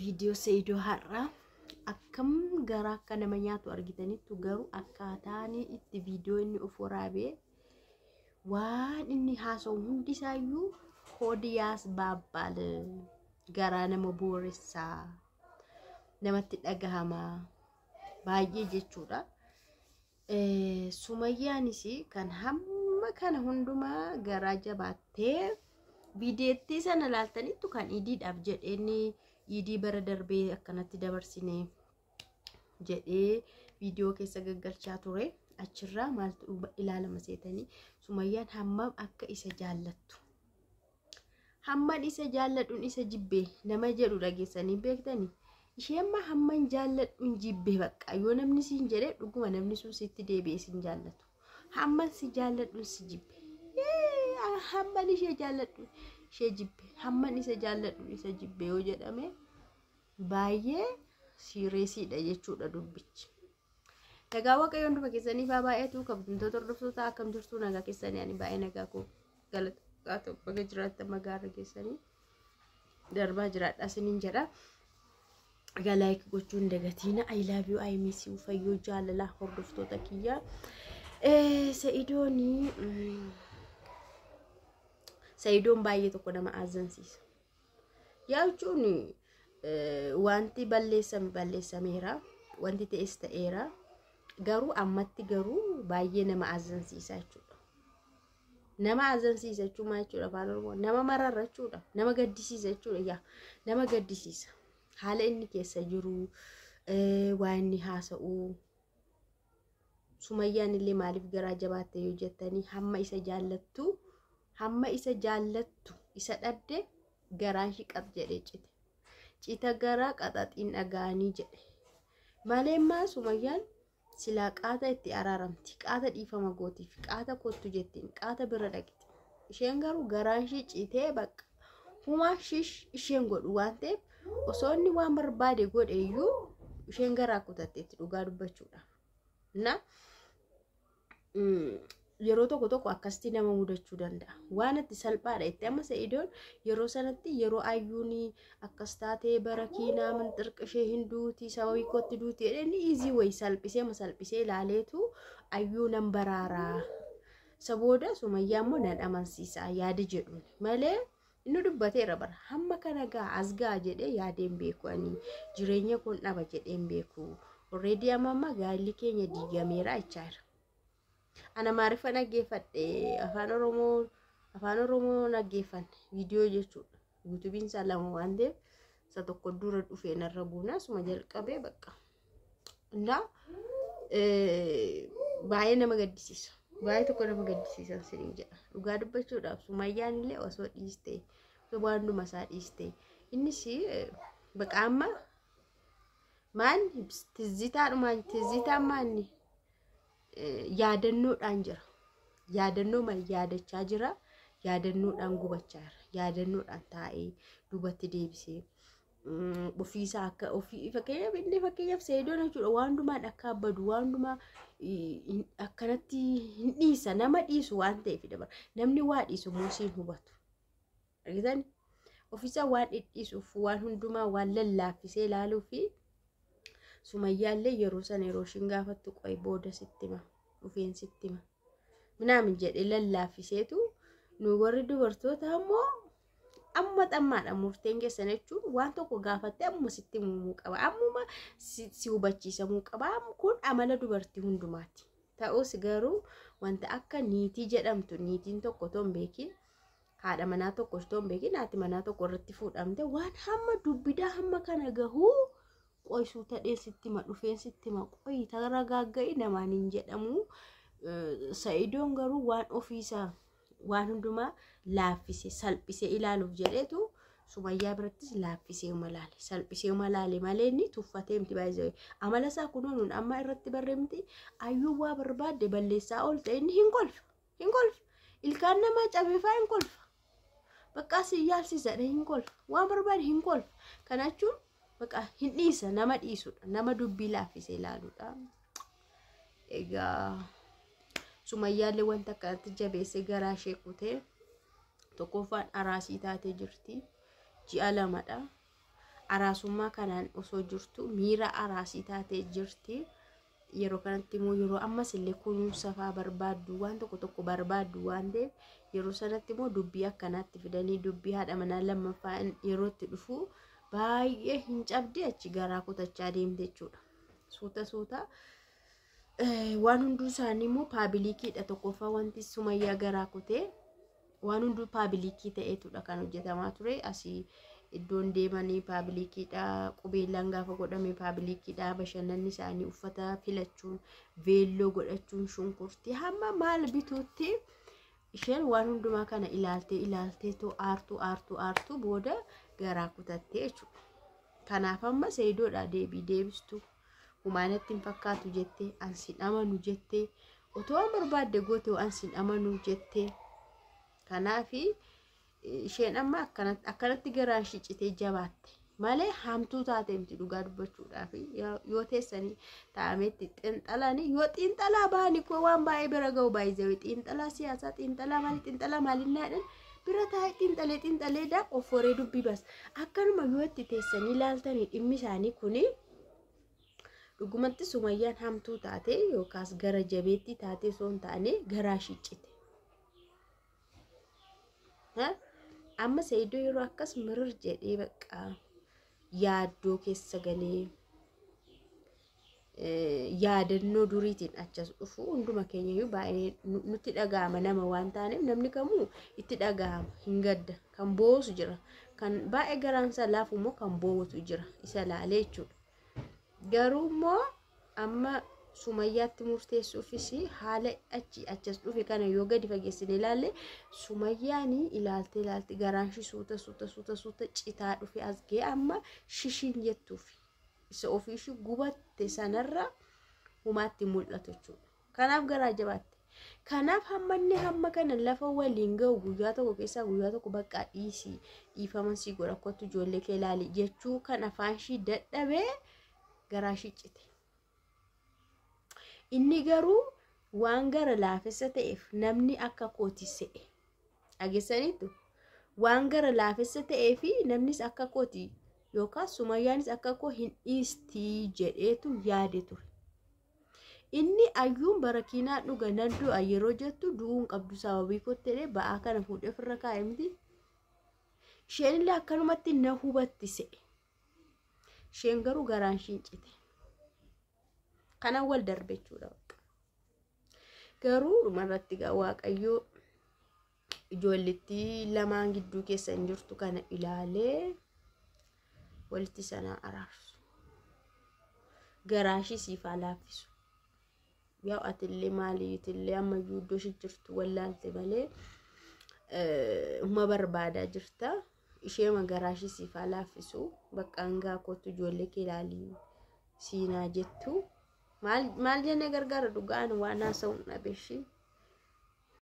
video Saidoo har'a akkam garaa akka nama nyaatu argitanitti garuu akkaataan itti video inni of waraabee waan inni haasa'u hundi isaayyuu hoodiyaas baabbaal garaa nama booressaa namatti dhagahama baay'ee jechuudha. Sumayyaanis kan hamma kana hundumaa garaa jabaattee videetti sana laaltanittu kan idiidhaaf jedheeni idii bara darbee akkanatti dabarsine jedhee video keessa gaggalchaa ture. Achirraa maaltu ilaalama seetanii Sumayyaan hammam akka isa jaallattu hamman isa jaalladhuun isa jibbee nama jedhu dhageessanii beektanii isheen ma hamman jaalladhuun jibbee bakka yoo namni siin jedhe dhuguma namni sun sitti deebi'ee siin jaallatu hamman si jaalladhuun si jibbe hamman ishee jaalladhu ishee jibbe hamman isa jaalladhuun isa jibbe yoo jedhame baay'ee siireesiidha jechuudha dubbichi. Nagaa waaqayyoon dhufa keessanii faa baay'eetu kabajamtoota hordoftoota akkam jirtu nagaa keessanii ani baay'ee nagaa koo galataa ta'u baga jiraattan magaarra keessanii darbaa jiraadhaa isiniin jedha. Like gochuun dagatiina I love you I miss you fayyoo jaalala hordoftoota kiyya. Saidoon baay'ee tokko nama azzansiisa. Yaa jechuun wanti balleessameera wanti ta'es ta'eera. Garuu ammatti garuu baay'ee nama azzansiisa jechuudha. Nama azzansiisa jechuun maal jechuudha afaan Oromoo nama mararra jechuudha nama gaddisiisa jechuudha yaa nama gaddisiisa haala inni keessa jiru waan inni haasa'u. Sumayyaan illee maaliif garaa jabaatte yoo jettanii hamma isa jaallattu isa dhabde garaan shiqat jedhee cita garaa qaxaxiin dhagaanii jedhe malee maa Sumayyaan silaa qaata itti araaramti qaata dhiifama gootiif qaata kottu jettiin qaata bira dhaqiti isheen garuu garaan ishee citee bakka humaa isheen godhu waan ta'eef osoo inni waan barbaade godhe iyyuu isheen garaa kutatteetti dhugaa dubbachuudha. Na yeroo tokko akkasitti nama mudachuu danda'a waan itti salphaadha itti amma Saidoon yeroo sanatti yeroo ayyuun akkas taatee bara kiinaa manxirqishee hinduuti sababii kotti duuti jedhanii easy way salphisee ilaaleetu ayyuu nan baraaraa sabooda Sumayyaa immoo nan amansiisa yaada jedhuun malee inni dubbateera bara hamma kana gaa asgaa jedhee yaadeen beeku ani jireenya kun dhaba jedheen beeku already amma gaalli keenya diigameera jechaadha. Ana maarifa naggeeffadhe afaan Oromoo naggeeffanne video jechuudha. YouTubein isaa lama waan ta'eef isa tokko dura dhufee narra buuna suma jalqabee bakka. Indaa baay'ee nama gaddisiisa. Baay'ee tokko nama gaddisiisan siniin jedha. Dhugaa dubbachuudhaaf Sumayyaan illee osoo dhiiste waanuma isaa dhiiste innis bakka amma maan tizzitaan maanni yaadannoodhaan jira yaadannoo mal yaadachaa jira yaadannoodhaan gubachaa jira yaadannoodhaan taa'ee dubatti deebisee ofiisaa akka ofii fakkeenyaaf Saidoon jechuudha waan hundumaan akka abbadu waan hundumaa akkanatti hin dhiisa nama dhiisu waan ta'eef dabara namni waa dhiisu muusiin hubatu argitan ofiisaa waan dhiisuuf waan hundumaa waan lallaaffisee ilaaluu fi Sumayyaallee yeroo sana yeroo shin gaafattu qoy booda sittima dhufeen sittima minaamin jedhee lallaaffiseetu nu warri dubartoota ammoo amma xammaadha murteen keessan jechuun waan tokko gaafatte amma sitti muumuu qaba ammuma si hubachiisamuu qaba kun amala dubartii hundumaati. Ta'us garuu wanta akka niitii jedhamtu niitiin tokko ton beekin haadha manaa tokko ton beekin haati manaa tokko irratti fuudhamte waan hamma dubbidaa hamma kana gahuu qoysuu ta'ee sittima dhufeen sittima qoy tara gaagga'i namaan hin jedhamu. Saidoon garuu waan ofiisaa waan hundumaa laaffisee salphisee ilaaluuf jedheetu Sumayyaa birattis laaffisee malaale salphisee malaale malee inni tuffatee miti baay'ee amala isaa kunuun amma irratti barreemti ayyuu waa barbaadde balleessaa oolte inni hin kolfa ilkaan namaa cabeefaa hin kolfa bakka si yaalsisadha hin kolfa waan barbaade hin kolfa kanachuun bakka hin dhiisa nama dhiisudha nama dubbii laaffisee ilaaluudha. Egaa Sumayyaallee wanta akkanatti jabeessee garaa ishee kutee tokkoffaan araasii taatee jirti ji'a lamadha araasummaa kanaan osoo jirtu miira araasii taatee jirti. Yeroo kanatti immoo yeroo ammas illee kunuunsa fa'aa barbaaddu waan tokko barbaaddu waan ta'eef yeroo sanatti immoo dubbii akkanaatti fidanii dubbii haadha manaa lammaffaa yeroo itti dhufu baay'ee hin cabdi achi garaa kutachaa deemte jechuudha. Suuta waan hunduu isaanii immoo paabilikiidha. Tokkoffaa wanti Sumayyaa garaa kutee waan hunduu paabilikii ta'eetudha kan hojjetamaa ture. Asii iddoon deemanii paabilikiidha, qubeellaan gaafa godhame paabilikiidha, bashannanni isaanii uffata filachuun, veelloo godhachuun, shunkurtii hamma maal bituutti isheen waan hundumaa kana ilaaltee too aartuu booda garaa kutattee jechuudha. Kanaaf amma Seeyidoodha deebistu humaanatti hin fakkaatu jettee ansin amanu jettee otoo an barbaadde goote ansin amanu jettee. Kanaaf isheen amma akkanatti garaan shicitee jabaatte malee hamtuu taatee miti dhugaa dubbachuudhaaf yoo teessanii taa'ametti xiinxalanii yoo xiinxalaa baanii koo waan baay'ee bira ga'u baay'ee xiinxalaa siyaasaa xiinxalaa maalinnaadhaan bira taa'ee xiinxalee daa offoree dubbii bas akkanuma yoo itti teessanii ilaaltanii dhimmi isaanii kuni dhugumatti Sumayyaan hamtuu taatee yookaas gara jabeetti taatee osoo hin taane garaa shiccite. Amma Seeyidoo yeroo akkas mirir jedhee bakka yaaddoo keessa galee yaadannoo duriitiin achas dhufu hunduma keenyayyuu baay'ee nutti dhaga'ama nama waan taaneef namni kamuu itti dhaga'ama hin gadda kan boosu jira kan baay'ee garaansaa laafu immoo kan boosu jira isa laalee jechuudha. Garuu immoo amma Sumayyaatti murteessuufis haala achas dhufe kana yoo gadi fageessine ilaalle Sumayyaanii ilaalte garaanshi suuta citaa dhufe as ga'e amma shishiin jettuuf isa ofiishi gubatte sanarra humaatti mul'atu jechuudha. Kanaaf garaa jabaatte. Kanaaf hamma kana lafa waliin ga'u guyyaa tokko keessaa guyyaa tokko bakka dhiifaman si godha kottu ijoollee kee ilaali jechuu kan afaanshii dadhabee garaa shiccite. Inni garuu waan gara laafessa ta'eef namni akka kooti se'e. Dhageessaniitu waan gara laafessa ta'eef namnis akka kooti yookaan Sumayyaanis akka koo hin dhiistii jedheetu yaade ture. Inni ayyuun barakiinaa dhuga nan du'a yeroo jettu du'uun qabdu sababii kottee ba'aa kana fuudhee ofirra kaa'e miti. Isheen illee akkanumatti na hubatti se'e. Isheen garuu garaan shincite. Kana wal darbe jechuudha. Garuu dhumarratti Waaqayyoo ijoolletti lamaan gidduu keessa hin jirtu kana ilaalee walitti sana araarsu. Garaashii siif laaffisu. Yaa atillee maaliitillee ammayyuu iddoo ishee jirtu wallaalte malee uma barbaadaa jirta. Ishee garaashii siif laaffisu bakka hangaa kootu ijoollee kee ilaalii siinaa jettu. Maal jennee gargaara dhugaan waan haasa'uun dhabeeshi.